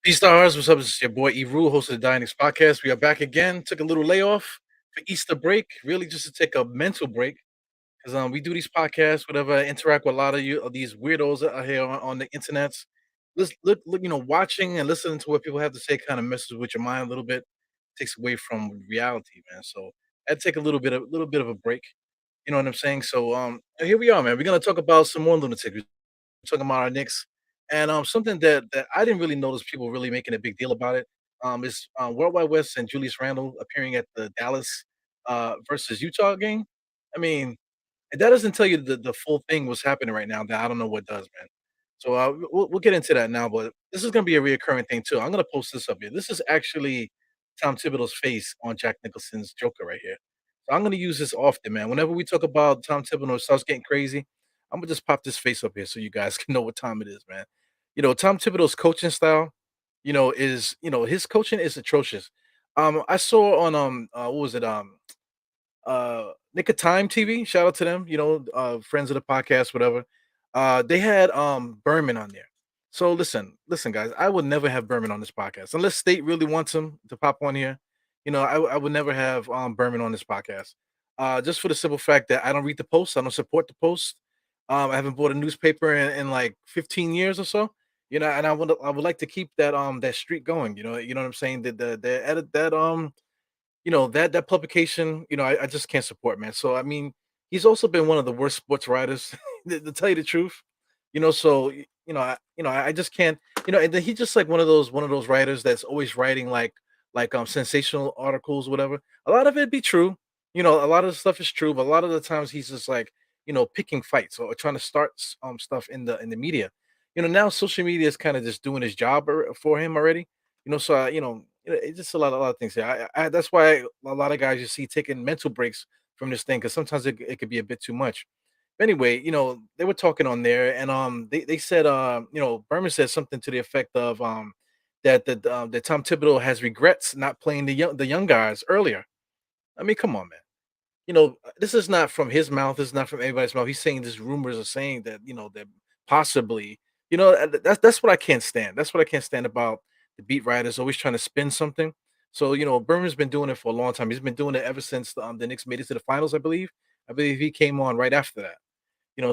Peace stars, what's up? It's your boy Eru, host of the Dying podcast. We are back again. Took a little layoff for Easter break, really just to take a mental break because we do these podcasts, whatever. I interact with a lot of you, of these weirdos out here on the internet. Look, watching and listening to what people have to say kind of messes with your mind a little bit, takes away from reality, man. So I'd take a little bit of a break. You know what I'm saying? So here we are, man. We're gonna talk about some more lunatics talking about our Knicks, and something that I didn't really notice people really making a big deal about it. Is World Wide West and Julius Randle appearing at the Dallas versus Utah game. I mean, if that doesn't tell you the full thing was happening right now, then I don't know what does, man. So we'll get into that now, but this is gonna be a reoccurring thing too. I'm gonna post this up here. This is actually Tom Thibodeau's face on Jack Nicholson's Joker right here. So I'm gonna use this often, man. Whenever we talk about Tom Thibodeau starts getting crazy, I'm gonna just pop this face up here so you guys can know what time it is, man. Tom Thibodeau's coaching style, his coaching is atrocious. I saw on what was it? Nick of Time TV, shout out to them, friends of the podcast, whatever. They had Berman on there. So listen, guys, I would never have Berman on this podcast unless State really wants him to pop on here. I would never have Berman on this podcast. Just for the simple fact that I don't read the posts, I don't support the posts. I haven't bought a newspaper in like 15 years or so. And I would like to keep that streak going. You know what I'm saying? The edit that that publication, I just can't support, man. So I mean, he's also been one of the worst sports writers, to tell you the truth. So I just can't, and then he's just like one of those writers that's always writing like sensational articles, whatever. A lot of it be true, a lot of the stuff is true, but a lot of the times he's just like, picking fights or trying to start stuff in the media. Now social media is kind of just doing his job for him already. So it's just a lot of things here. That's why a lot of guys you see taking mental breaks from this thing because sometimes it could be a bit too much. But anyway, they were talking on there, and they said, Berman said something to the effect of that Tom Thibodeau has regrets not playing the young guys earlier. I mean, come on, man. This is not from his mouth. This is not from anybody's mouth. He's saying these rumors are saying that that possibly, that's what I can't stand. That's what I can't stand about the beat writers always trying to spin something. So Berman's been doing it for a long time. He's been doing it ever since the Knicks made it to the finals. I believe. I believe he came on right after that.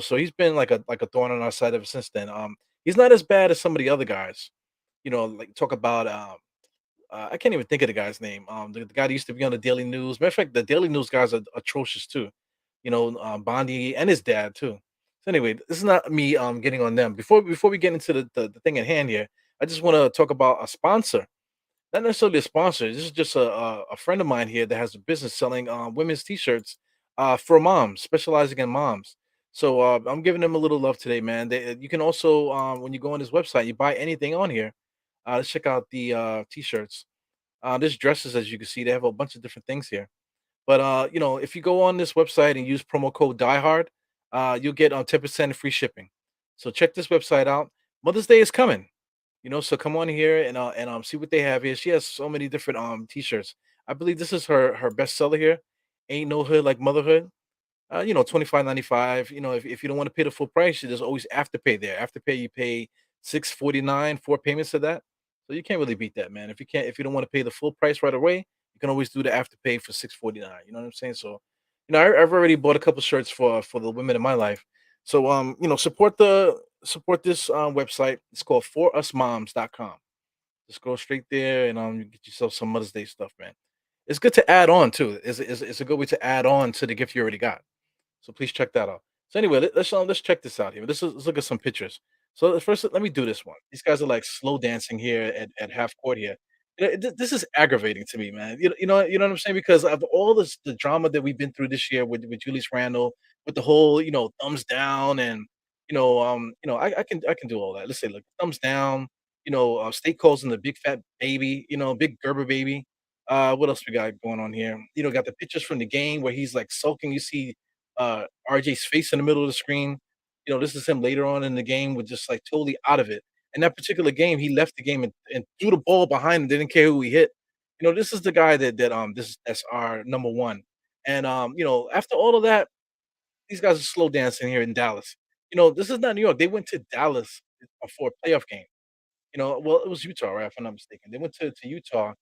So he's been like a thorn on our side ever since then. He's not as bad as some of the other guys. Like talk about I can't even think of the guy's name. The guy that used to be on the Daily News. Matter of fact, the Daily News guys are atrocious too. Bondi and his dad too. So anyway, this is not me getting on them. Before we get into the thing at hand here, I just want to talk about a sponsor. Not necessarily a sponsor. This is just a friend of mine here that has a business selling women's t-shirts for moms, specializing in moms. So I'm giving them a little love today, man. You can also when you go on this website, you buy anything on here. Let's check out the t-shirts. There's dresses, as you can see, they have a bunch of different things here. But if you go on this website and use promo code DieHard, you'll get 10% free shipping. So check this website out. Mother's Day is coming, so come on here and see what they have here. She has so many different t-shirts. I believe this is her best seller here. Ain't no hood like motherhood. 25.95. If you don't want to pay the full price, there's always afterpay there. Afterpay, you pay 6.49, 4 payments of that. So you can't really beat that, man. If you don't want to pay the full price right away, you can always do the afterpay for 6.49. You know what I'm saying? So, I've already bought a couple shirts for the women in my life. So support this website. It's called forusmoms.com. Just go straight there and you get yourself some Mother's Day stuff, man. It's good to add on too. It's a good way to add on to the gift you already got. So please check that out. So anyway, let's check this out here. Let's look at some pictures. So first, let me do this one. These guys are like slow dancing here at half court here. This is aggravating to me, man. You know what I'm saying? Because of all the drama that we've been through this year with Julius Randle, with the whole thumbs down and I can do all that. Let's say look thumbs down. State calls him the big fat baby. Big Gerber baby. What else we got going on here? Got the pictures from the game where he's like sulking. You see RJ's face in the middle of the screen. This is him later on in the game with just like totally out of it. In that particular game, he left the game and threw the ball behind him, didn't care who he hit. This is the guy that's our number one. And after all of that, these guys are slow dancing here in Dallas. This is not New York. They went to Dallas for a playoff game. Well, it was Utah, right? If I'm not mistaken. They went to Utah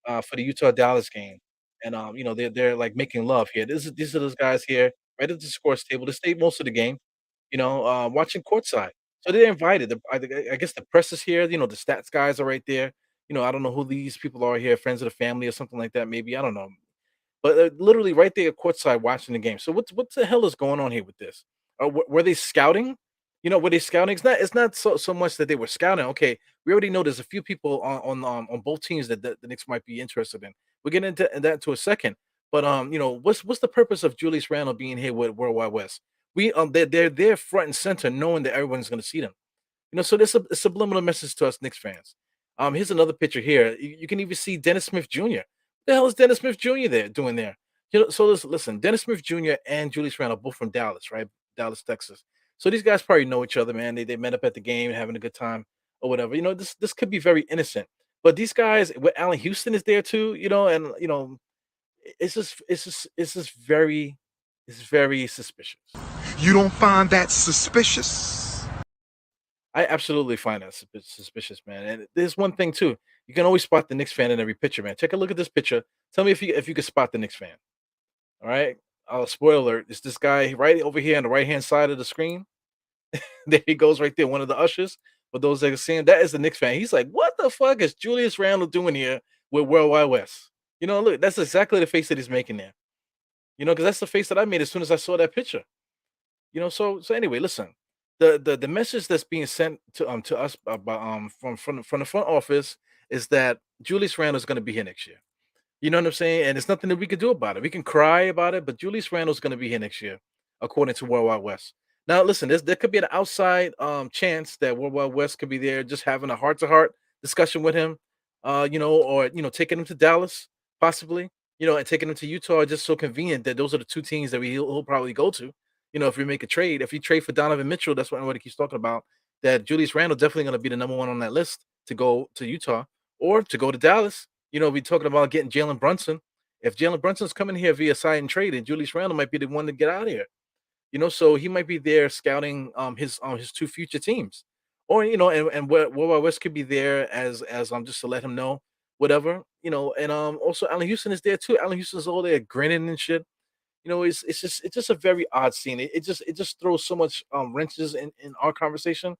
for the Utah Dallas game, and they're like making love here. These are those guys here right at the scores table. They stayed most of the game, watching courtside. So they're invited. I guess the press is here. The stats guys are right there. I don't know who these people are here, friends of the family or something like that. Maybe I don't know. But, literally right there courtside watching the game. So what the hell is going on here with this? Were they scouting? Were they scouting? It's not so much that they were scouting. Okay, we already know there's a few people on both teams that the Knicks might be interested in. We'll get into that to a second. But what's the purpose of Julius Randle being here with World Wide West? They're there front and center, knowing that everyone's going to see them. So there's a subliminal message to us Knicks fans. Here's another picture here. You can even see Dennis Smith Jr. The hell is Dennis Smith Jr. there doing there? So listen, Dennis Smith Jr. and Julius Randle both from Dallas, right? Dallas, Texas. So these guys probably know each other, man. They met up at the game, having a good time or whatever. This could be very innocent. But these guys, with Allen Houston is there too, and it's just very it's very suspicious. You don't find that suspicious? I absolutely find that suspicious, man. And there's one thing too. You can always spot the Knicks fan in every picture, man. Take a look at this picture. Tell me if you could spot the Knicks fan. All right. Spoiler alert. It's this guy right over here on the right hand side of the screen. There he goes right there. One of the ushers. For those that are seeing, that is the Knicks fan. He's like, what the fuck is Julius Randle doing here with World Wide West? Look, that's exactly the face that he's making there. Because that's the face that I made as soon as I saw that picture. So anyway, listen. The message that's being sent to us from the front office is that Julius Randle is going to be here next year. You know what I'm saying? And it's nothing that we can do about it. We can cry about it, but Julius Randle's going to be here next year, according to World Wide West. Now, listen, there could be an outside chance that World Wide West could be there, just having a heart to heart discussion with him, or taking him to Dallas, possibly, and taking him to Utah. Just so convenient that those are the two teams that he'll probably go to. If we make a trade, if you trade for Donovan Mitchell, that's what everybody keeps talking about. That Julius Randle definitely going to be the number one on that list to go to Utah or to go to Dallas. We're talking about getting Jalen Brunson. If Jalen Brunson's coming here via sign and trade, and Julius Randle might be the one to get out of here. So he might be there scouting his two future teams, or and World West could be there as just to let him know whatever. And also Allen Houston is there too. Allen Houston's all there grinning and shit. It's just a very odd scene. It just throws so much wrenches in our conversation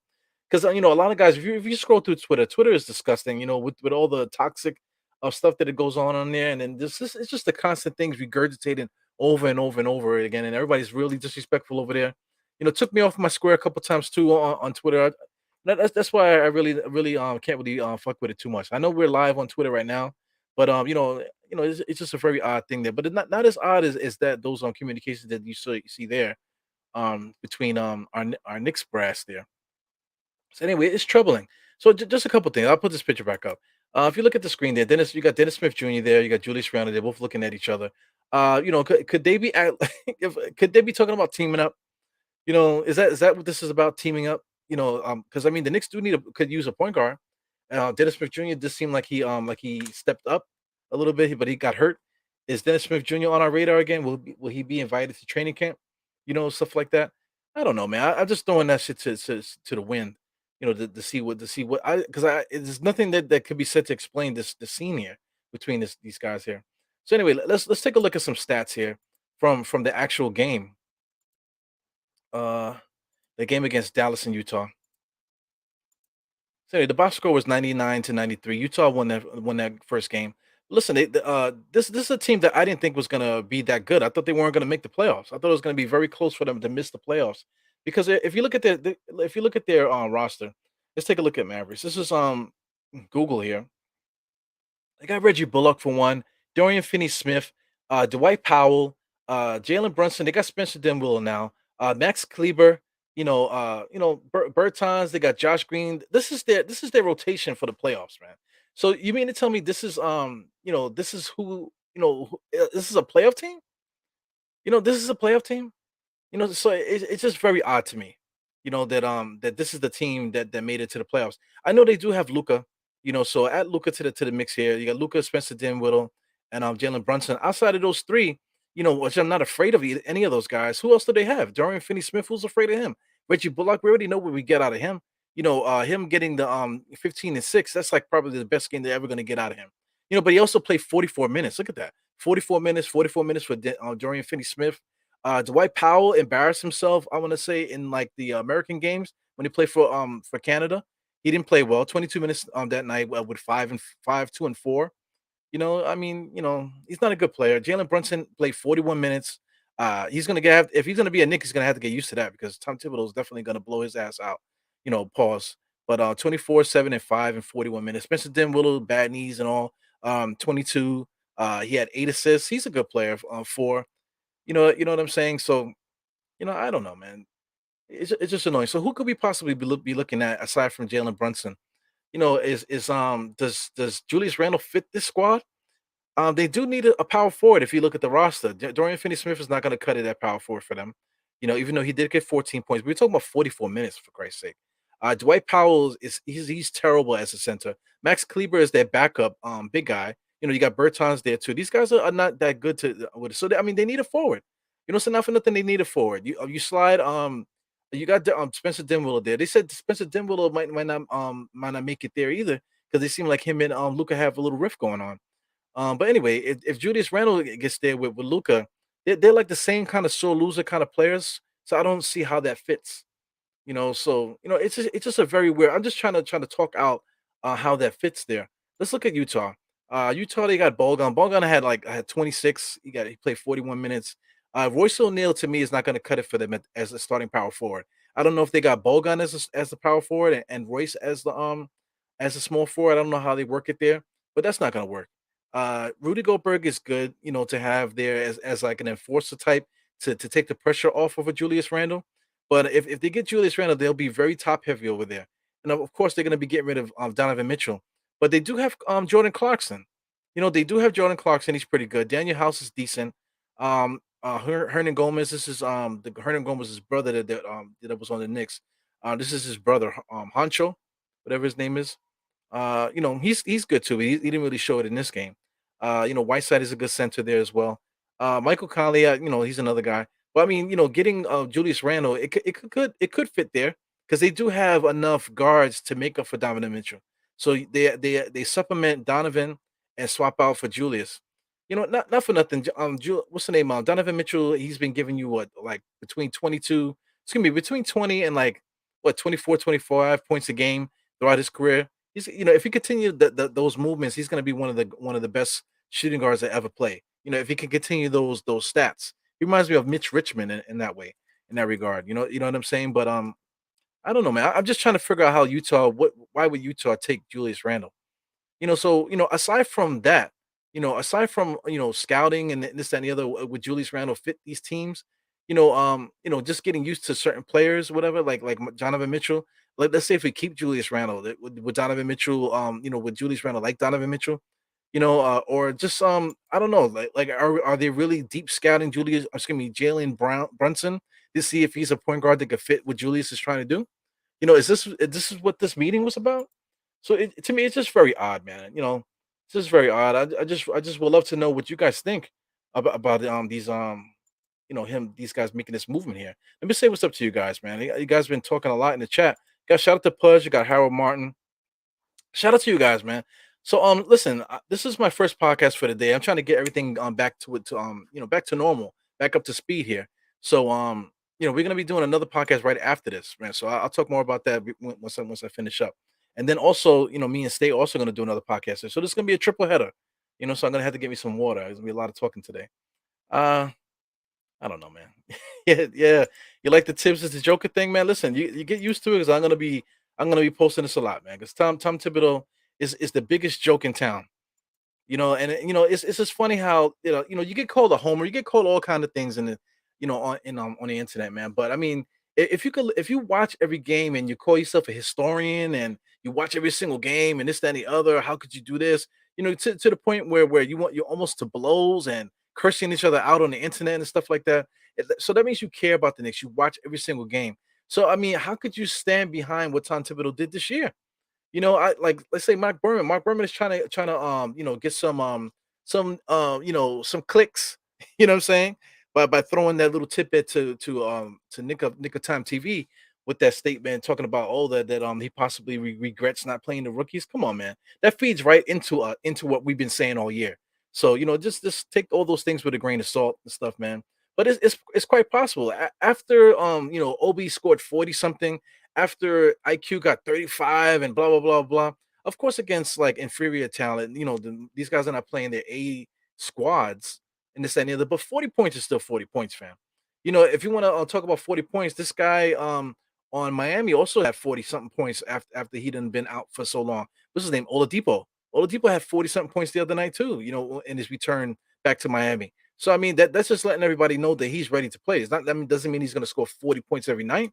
because a lot of guys, if you scroll through Twitter is disgusting. With all the toxic stuff that it goes on there, and then this it's just the constant things regurgitating over and over and over again, and everybody's really disrespectful over there. It took me off my square a couple times too on Twitter. That's why I really can't really fuck with it too much. I know we're live on Twitter right now, but it's just a very odd thing there. But it's not as odd as that those communications that you see there between our Knicks brass there. So anyway, it's troubling. So just a couple things. I'll put this picture back up. If you look at the screen there, you got Dennis Smith Jr. there. You got Julius Randle. They're both looking at each other. Could they be could they be talking about teaming up? Is that what this is about? Teaming up? Because I mean, the Knicks could use a point guard. Dennis Smith Jr. just seemed like he stepped up a little bit, but he got hurt. Is Dennis Smith Jr. on our radar again? Will he be invited to training camp? Stuff like that. I don't know, man. I'm just throwing that shit to the wind. To see what I because I there's nothing that could be said to explain the scene here between these guys here. So anyway, let's take a look at some stats here from the actual game. Uh, the game against Dallas and Utah. So the box score was 99-93. Utah won that first game. Listen, this is a team that I didn't think was gonna be that good. I thought they weren't gonna make the playoffs. I thought it was gonna be very close for them to miss the playoffs because if you look at their roster, let's take a look at Mavericks. This is Google here. They got Reggie Bullock for one, Dorian Finney-Smith, Dwight Powell, Jalen Brunson. They got Spencer Dinwiddie now, Max Kleber. Bertans. They got Josh Green. This is their rotation for the playoffs, man. So you mean to tell me this is this is a playoff team? This is a playoff team. So it's just very odd to me, that this is the team that made it to the playoffs. I know they do have Luca, so add Luca to the mix here. You got Luca, Spencer Dinwiddie, and Jalen Brunson. Outside of those three, which I'm not afraid of any of those guys. Who else do they have? Dorian Finney-Smith. Who's afraid of him? Reggie Bullock. We already know what we get out of him. him getting the 15 and 6, that's like probably the best game they're ever gonna get out of him. But he also played 44 minutes. Look at that. 44 minutes for Dorian Finney-Smith. Dwight Powell embarrassed himself, I want to say, in like the American games when he played for Canada. He didn't play well. 22 minutes that night with 5 and 5, 2 and 4. I mean, he's not a good player. Jalen Brunson played 41 minutes. He's gonna get if he's gonna be a Nick, he's gonna have to get used to that because Tom Thibodeau is definitely gonna blow his ass out. Pause. But 24, 7 and 5 and 41 minutes. Spencer Dinwiddie, bad knees and all. 22. He had 8 assists. He's a good player. Four. You know what I'm saying? So, I don't know, man. It's just annoying. So who could we possibly be looking at aside from Jalen Brunson? Does Julius Randle fit this squad? They do need a power forward if you look at the roster. Dorian Finney-Smith is not going to cut it at power forward for them. Even though he did get 14 points. We're talking about 44 minutes for Christ's sake. Dwight Powell he's terrible as a center. Max Kleber is their backup big guy. You got Bertans there too. These guys are not that good to with. So I mean, they need a forward. So not for nothing they need a forward. You slide you got Spencer Dinwiddie there. They said Spencer Dinwiddie might not make it there either because they seem like him and Luca have a little rift going on. But anyway, if Julius Randle gets there with Luca, they're like the same kind of sore loser kind of players. So I don't see how that fits. So it's just a very weird. I'm just trying to talk out how that fits there. Let's look at Utah. Utah, they got Bogan. Bogan had 26. He played 41 minutes. Royce O'Neal to me is not going to cut it for them as a starting power forward. I don't know if they got Bogan as the power forward and Royce as a small forward. I don't know how they work it there, but that's not going to work. Rudy Gobert is good, to have there as like an enforcer type to take the pressure off of a Julius Randle. But if they get Julius Randle, they'll be very top heavy over there. And of course, they're going to be getting rid of Donovan Mitchell. But they do have Jordan Clarkson. They do have Jordan Clarkson. He's pretty good. Daniel House is decent. Hernan Gomez. This is the Hernan Gomez's brother that was on the Knicks. This is his brother, Honcho, whatever his name is. He's good too. He didn't really show it in this game. Whiteside is a good center there as well. Michael Conley, he's another guy. But I mean, getting Julius Randle, it could fit there because they do have enough guards to make up for Donovan Mitchell. So they supplement Donovan and swap out for Julius. Not for nothing. What's the name? Donovan Mitchell. He's been giving you what, like between 22. It's gonna be between 20 and like what, 24, 25 points a game throughout his career. If he continues those movements, he's going to be one of the best shooting guards that ever play. If he can continue those stats, he reminds me of Mitch Richmond in that way, in that regard. You know what I'm saying? But I don't know, man. I'm just trying to figure out how why would Utah take Julius Randle? So aside from that, aside from scouting and this that, and the other, would Julius Randle fit these teams? Just getting used to certain players, whatever, like Donovan Mitchell. Like, let's say if we keep Julius Randle, would Donovan Mitchell, would Julius Randle like Donovan Mitchell? Or just I don't know, like are they really deep scouting Jalen Brunson to see if he's a point guard that could fit what Julius is trying to do? Is this what this meeting was about? So to me, it's just very odd, man. It's just very odd. I just would love to know what you guys think about these guys making this movement here. Let me say what's up to you guys, man. You guys been talking a lot in the chat. Guys, shout out to Pudge. You got Harold Martin. Shout out to you guys, man. So listen, this is my first podcast for the day. I'm trying to get everything back back to normal, back up to speed here. So we're gonna be doing another podcast right after this, man. So I'll talk more about that once I finish up. And then also, me and State also gonna do another podcast. So this is gonna be a triple header. So I'm gonna have to get me some water. There's gonna be a lot of talking today. Uh I don't know, man. Yeah, yeah. You like the tips as the Joker thing, man? Listen, you get used to it because I'm gonna be posting this a lot, man. Because Tom Thibodeau is the biggest joke in town. It's just funny how you get called a homer, you get called all kind of things in the on the internet, man. But I mean, if you watch every game and you call yourself a historian and you watch every single game and this, that, and the other, how could you do this? To the point where you're almost to blows and cursing each other out on the internet and stuff like that. So that means you care about the Knicks. You watch every single game. So I mean, how could you stand behind what Tom Thibodeau did this year? I like, let's say Mark Berman. Mark Berman is trying to get some clicks, you know what I'm saying? By throwing that little tidbit to Nick of Time TV. with that statement talking about that he possibly regrets not playing the rookies. Come on, man. That feeds right into what we've been saying all year. So, just take all those things with a grain of salt and stuff, man. But it's quite possible. After Obi scored 40 something, after IQ got 35 and blah blah blah blah. Of course, against like inferior talent, these guys are not playing their A squads and this that, and the other. But 40 points is still 40 points, fam. If you want to talk about 40 points, this guy on Miami also had 40 something points after he done been out for so long. What's his name? Oladipo. Oladipo had 40 something points the other night too, in his return back to Miami. So I mean that's just letting everybody know that he's ready to play. It's not that doesn't mean he's gonna score 40 points every night.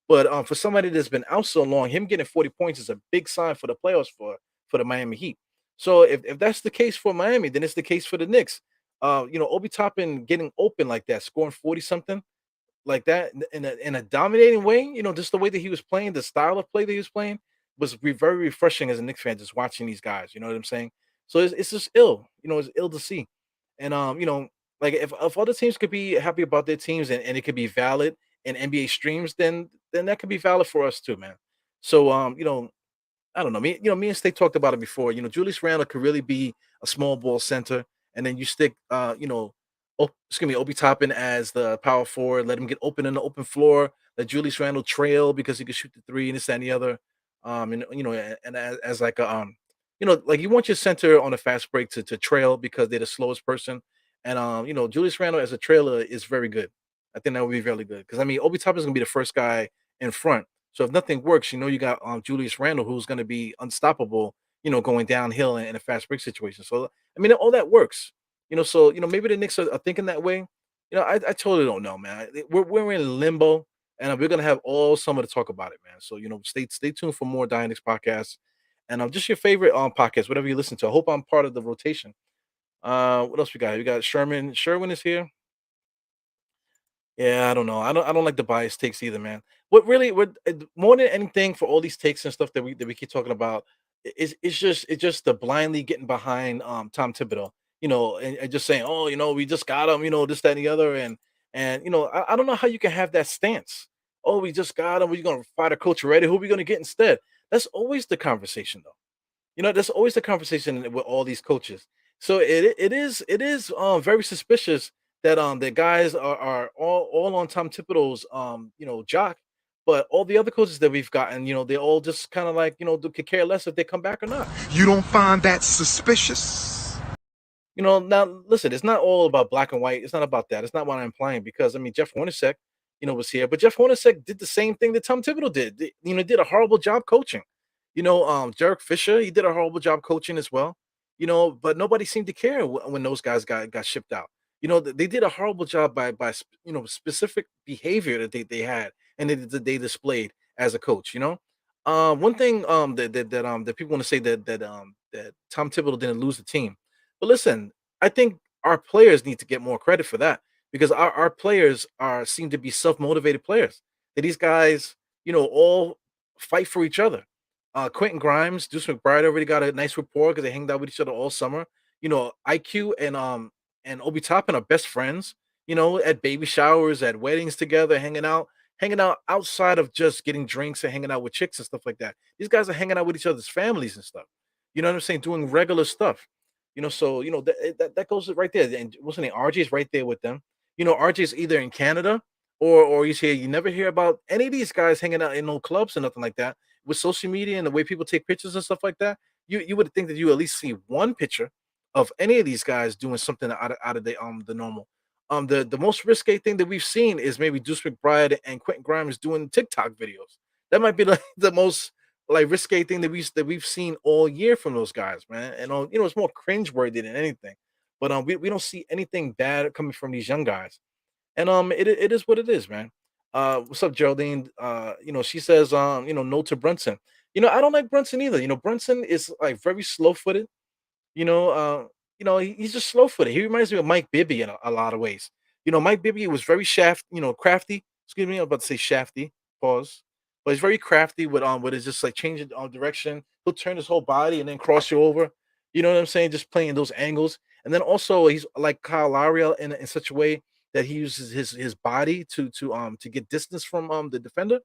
But for somebody that's been out so long, him getting 40 points is a big sign for the playoffs for the Miami Heat. So if that's the case for Miami, then it's the case for the Knicks. Obi Toppin getting open like that, scoring 40 something like that in a dominating way, just the way that he was playing, the style of play that he was playing was very refreshing as a Knicks fan just watching these guys. You know what I'm saying? So it's just ill. It's ill to see. And like if other teams could be happy about their teams and it could be valid in NBA streams, then that could be valid for us too, man. So I don't know. Me and State talked about it before. Julius Randle could really be a small ball center, and then you stick, excuse me, Obi Toppin as the power forward. Let him get open in the open floor. Let Julius Randle trail because he can shoot the three and this that, and the other. And as like like you want your center on a fast break to trail because they're the slowest person. And Julius Randle as a trailer is very good. I think that would be really good because I mean Obi Toppin is gonna be the first guy in front. So if nothing works, you got Julius Randle, who's going to be unstoppable, going downhill in a fast break situation. So I mean, all that works. So maybe the Knicks are thinking that way. I totally don't know, man. We're in limbo, and we're gonna have all summer to talk about it, man. So stay tuned for more Dynamics podcasts, and just your favorite podcast, whatever you listen to. I hope I'm part of the rotation. What else we got? We got Sherman. Sherwin is here. Yeah, I don't know. I don't like the biased takes either, man. What more than anything for all these takes and stuff that we keep talking about it's just the blindly getting behind Tom Thibodeau, and just saying, oh, we just got him, this, that, and the other, and I don't know how you can have that stance. Oh, we just got him, we're gonna fire the coach already. Who are we gonna get instead? That's always the conversation though. That's always the conversation with all these coaches. So it is very suspicious that guys are all on Tom Thibodeau's jock, but all the other coaches that we've gotten, they all just kind of like could care less if they come back or not. You don't find that suspicious? Now listen, it's not all about black and white. It's not about that. It's not what I'm implying because I mean Jeff Hornacek, was here, but Jeff Hornacek did the same thing that Tom Thibodeau did. Did a horrible job coaching. Jarek Fisher, he did a horrible job coaching as well. But nobody seemed to care when those guys got shipped out. They did a horrible job by specific behavior that they had and they displayed as a coach. One thing that people want to say that Tom Thibodeau didn't lose the team, but listen, I think our players need to get more credit for that because our players seem to be self motivated players. That these guys, all fight for each other. Quentin Grimes, Deuce McBride already got a nice rapport because they hanged out with each other all summer. IQ and Obi Toppin are best friends. At baby showers, at weddings together, hanging out outside of just getting drinks and hanging out with chicks and stuff like that. These guys are hanging out with each other's families and stuff. You know what I'm saying? Doing regular stuff. So that goes right there. And what's the name? RJ is right there with them. RJ is either in Canada or he's here. You never hear about any of these guys hanging out in no clubs or nothing like that. With social media and the way people take pictures and stuff like that, you would think that you at least see one picture of any of these guys doing something out of the normal. The most risque thing that we've seen is maybe Deuce McBride and Quentin Grimes doing TikTok videos. That might be like the most like risque thing that we've seen all year from those guys, man. And it's more cringeworthy than anything. But we don't see anything bad coming from these young guys. And it is what it is, man. What's up, Geraldine? She says, no to Brunson. I don't like Brunson either. Brunson is like very slow footed. He's just slow footed. He reminds me of Mike Bibby in a lot of ways. Mike Bibby was very crafty. Excuse me, I'm about to say shafty. Pause. But he's very crafty with his just like changing direction. He'll turn his whole body and then cross you over. You know what I'm saying? Just playing those angles. And then also he's like Kyle Lowry in such a way that he uses his body to get distance from the defender.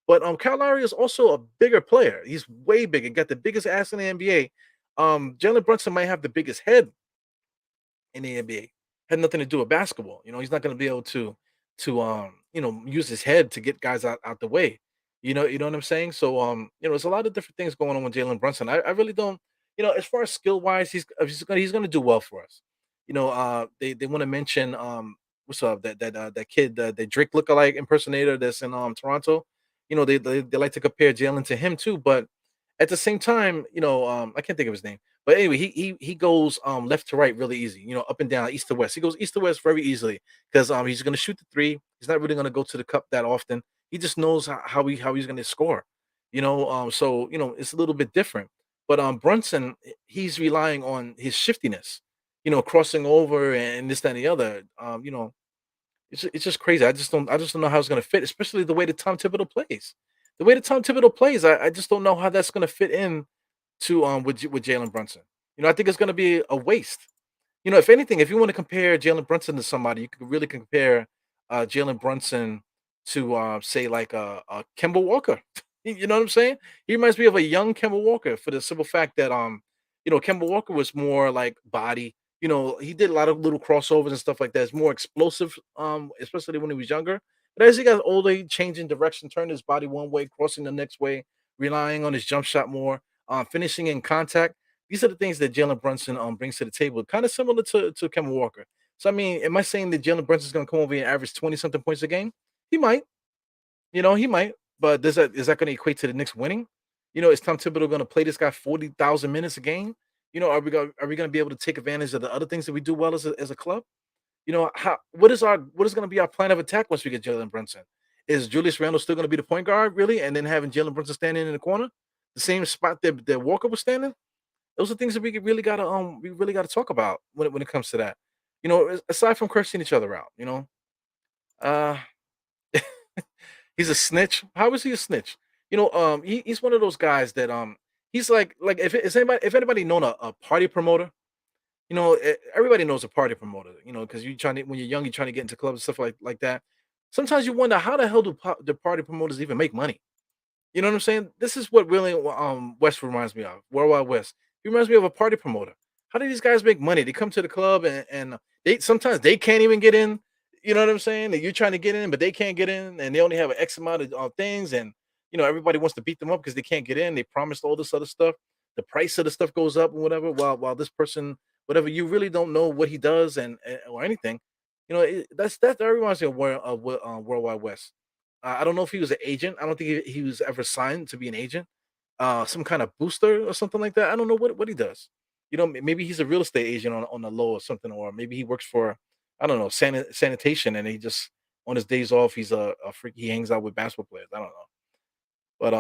But Kyle Lowry is also a bigger player. He's way bigger, got the biggest ass in the NBA. Jalen Brunson might have the biggest head in the NBA. Had nothing to do with basketball. He's not going to be able to use his head to get guys out the way. You know what I'm saying? So there's a lot of different things going on with Jalen Brunson. I really don't, as far as skill wise, he's gonna do well for us. They want to mention what's up that kid that Drake lookalike impersonator that's in Toronto. They like to compare Jalen to him too, but at the same time, I can't think of his name. But anyway, he goes left to right really easy, up and down, east to west. He goes east to west very easily because he's gonna shoot the three. He's not really gonna go to the cup that often. He just knows how he's gonna score. So it's a little bit different. But Brunson, he's relying on his shiftiness, crossing over and this, that, and the other. It's just crazy. I just don't know how it's gonna fit, especially the way that Tom Thibodeau plays. The way that Tom Thibodeau plays, I just don't know how that's gonna fit in to with Jalen Brunson. I think it's gonna be a waste. If anything, if you want to compare Jalen Brunson to somebody, you could really compare Jalen Brunson to say like Kemba Walker. You know what I'm saying? He reminds me of a young Kemba Walker for the simple fact that Kemba Walker was more like body. He did a lot of little crossovers and stuff like that. It's more explosive, especially when he was younger. But as he got older, he changing direction, turning his body one way, crossing the next way, relying on his jump shot more, finishing in contact. These are the things that Jalen Brunson brings to the table, kind of similar to Kemba Walker. So I mean, am I saying that Jalen Brunson's going to come over here and average 20 something points a game? He might. He might. But is that going to equate to the Knicks winning? Is Tom Thibodeau going to play this guy 40,000 minutes a game? Are we going to be able to take advantage of the other things that we do well as a club? What is going to be our plan of attack once we get Jalen Brunson? Is Julius Randle still going to be the point guard really, and then having Jalen Brunson standing in the corner, the same spot that Walker was standing? Those are things that we really gotta talk about when it comes to that. Aside from cursing each other out, uh, he's a snitch. How is he a snitch? He's one of those guys that he's like if anybody known a party promoter, everybody knows a party promoter, because you trying to when you're young, you're trying to get into clubs and stuff like that. Sometimes you wonder how the hell do the party promoters even make money? You know what I'm saying? This is what really West reminds me of. Worldwide West. He reminds me of a party promoter. How do these guys make money? They come to the club and they sometimes they can't even get in. You know what I'm saying? That you're trying to get in, but they can't get in, and they only have an X amount of things, and everybody wants to beat them up because they can't get in. They promised all this other stuff. The price of the stuff goes up and whatever. While this person, whatever, you really don't know what he does or anything. That reminds me of Worldwide West. I don't know if he was an agent. I don't think he was ever signed to be an agent. Some kind of booster or something like that. I don't know what he does. Maybe he's a real estate agent on the low or something, or maybe he works for I don't know sanitation, and he just on his days off he's a freak. He hangs out with basketball players. I don't know, but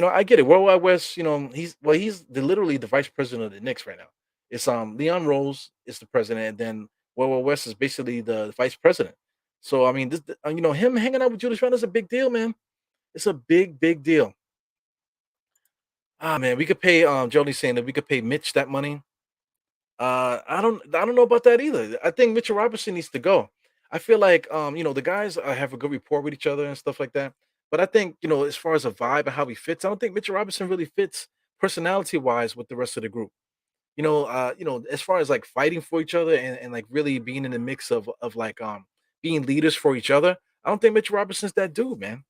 I get it. Worldwide West, literally the vice president of the Knicks right now. It's Leon Rose is the president, and then Worldwide West is basically the vice president. So I mean, him hanging out with Julius Randle is a big deal, man. It's a big deal. Ah, man, we could pay. Jody's saying that we could pay Mitch that money. I don't know about that either. I think Mitchell Robinson needs to go. I feel like the guys have a good rapport with each other and stuff like that. But I think as far as a vibe and how he fits, I don't think Mitchell Robinson really fits personality wise with the rest of the group. As far as like fighting for each other and like really being in the mix of like being leaders for each other. I don't think Mitchell Robinson's that dude, man.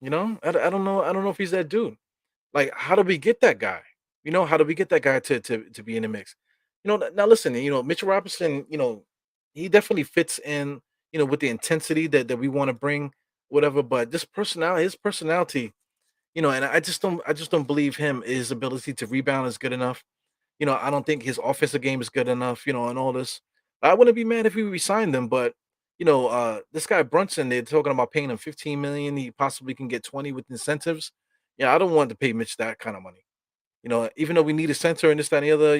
I don't know if he's that dude. Like, how do we get that guy? How do we get that guy to be in the mix? Now listen, Mitchell Robinson, he definitely fits in, with the intensity that we want to bring, whatever. But his personality, and I just don't believe his ability to rebound is good enough. I don't think his offensive game is good enough, and all this. I wouldn't be mad if we resigned them, but this guy Brunson, they're talking about paying him 15 million. He possibly can get 20 with incentives. Yeah, I don't want to pay Mitch that kind of money. Even though we need a center and this, that, and the other,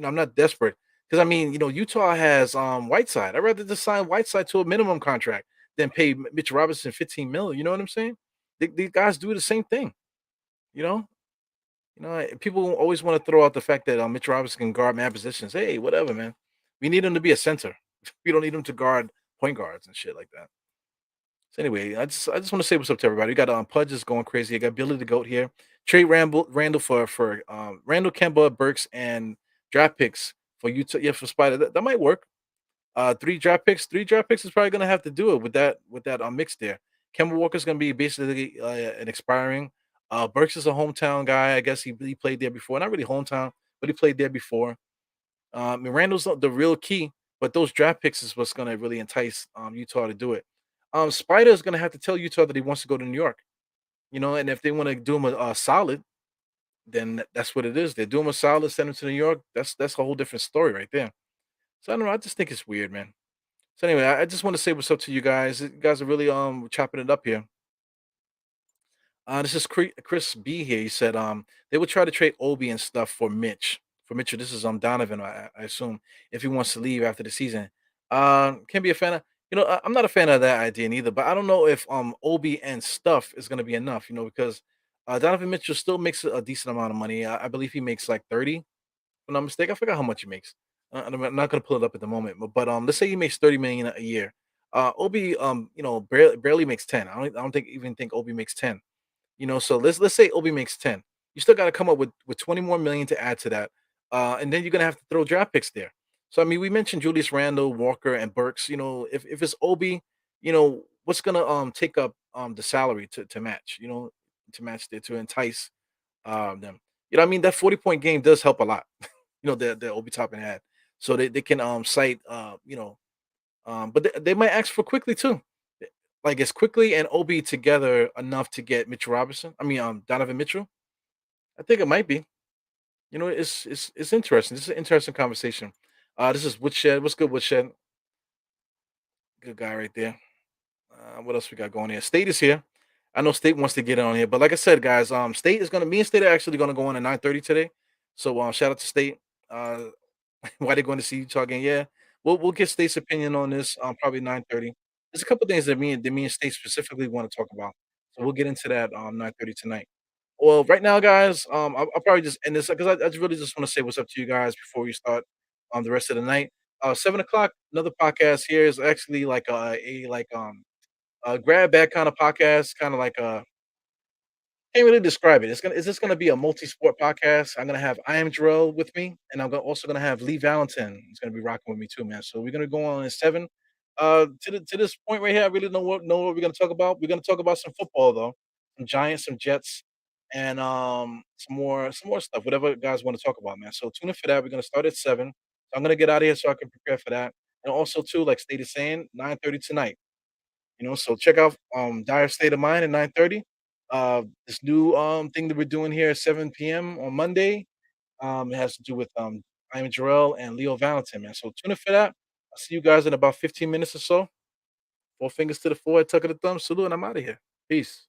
I'm not desperate. Because I mean, Utah has Whiteside. I'd rather just sign Whiteside to a minimum contract than pay Mitch Robinson 15 mil. You know what I'm saying? These guys do the same thing, you know? People always want to throw out the fact that Mitch Robinson can guard man positions. Hey, whatever, man. We need him to be a center. We don't need him to guard point guards and shit like that. So anyway, I just want to say what's up to everybody. We got Pudge is going crazy. I got Billy the Goat here. Trade Randall for Randall, Kemba, Burks, and draft picks for Utah. Yeah, for Spider. That might work. Three draft picks. Three draft picks is probably gonna have to do it with that mix there. Kemba Walker's gonna be basically an expiring. Burks is a hometown guy. I guess he played there before. Not really hometown, but he played there before. And Randall's the real key, but those draft picks is what's gonna really entice Utah to do it. Spider is gonna have to tell Utah that he wants to go to New York. And if they want to do him a solid, then that's what it is. They do him a solid, send him to New York. That's a whole different story right there. So I don't know. I just think it's weird, man. So anyway, I just want to say what's up to you guys. You guys are really chopping it up here. This is Chris B here. He said they would try to trade Obi and stuff for Mitch. For Mitchell, this is Donovan, I assume, if he wants to leave after the season. Can be a fan of I'm not a fan of that idea neither, but I don't know if Obi and stuff is gonna be enough, because Donovan Mitchell still makes a decent amount of money. I believe he makes like 30, if I'm not mistaken. I forgot how much he makes. I'm not gonna pull it up at the moment, but let's say he makes 30 million a year. Obi barely makes 10. I don't think even think Obi makes 10. So let's say Obi makes 10. You still got to come up with 20 more million to add to that. And then you're gonna have to throw draft picks there. So I mean, we mentioned Julius Randle, Walker, and Burks. If it's Obi, what's gonna take up the salary to match, to match there to entice them. I mean, that 40-point game does help a lot, the Obi Toppin had. So they can cite but they might ask for quickly too. Like, is Quickly and Obi together enough to get Mitchell Robinson? I mean, Donovan Mitchell? I think it might be. It's interesting. This is an interesting conversation. This is Woodshed. What's good, Woodshed? Good guy right there. What else we got going here? State is here. I know State wants to get on here, but like I said, guys, State is gonna me and State are actually gonna go on at 9:30 today. So shout out to State. Uh why they going to see Utah again? Yeah, we'll get State's opinion on this. Probably 9:30. There's a couple things that me and State specifically want to talk about, so we'll get into that 9:30 tonight. Well, right now, guys, I'll probably just end this because I really just want to say what's up to you guys before we start the rest of the night. 7 o'clock, another podcast here is actually like a grab bag kind of podcast, kind of like a can't really describe it. It's just gonna be a multi-sport podcast. I'm gonna have I am Jarrell with me, and also gonna have Lee Valentin. He's gonna be rocking with me too, man. So we're gonna go on at 7. To this point right here, I really know what we're gonna talk about. We're gonna talk about some football though, some Giants, some Jets, and some more stuff. Whatever you guys want to talk about, man. So tune in for that. We're gonna start at 7. So I'm gonna get out of here so I can prepare for that. And also too, like State is saying, 9:30 tonight. So check out Dire State of Mind at 9:30. This new thing that we're doing here at 7 p.m. on Monday. It has to do with I am Jarrell and Leo Valentin, man. So tune in for that. I'll see you guys in about 15 minutes or so. Four fingers to the forehead, tuck of the thumb, salute, and I'm out of here. Peace.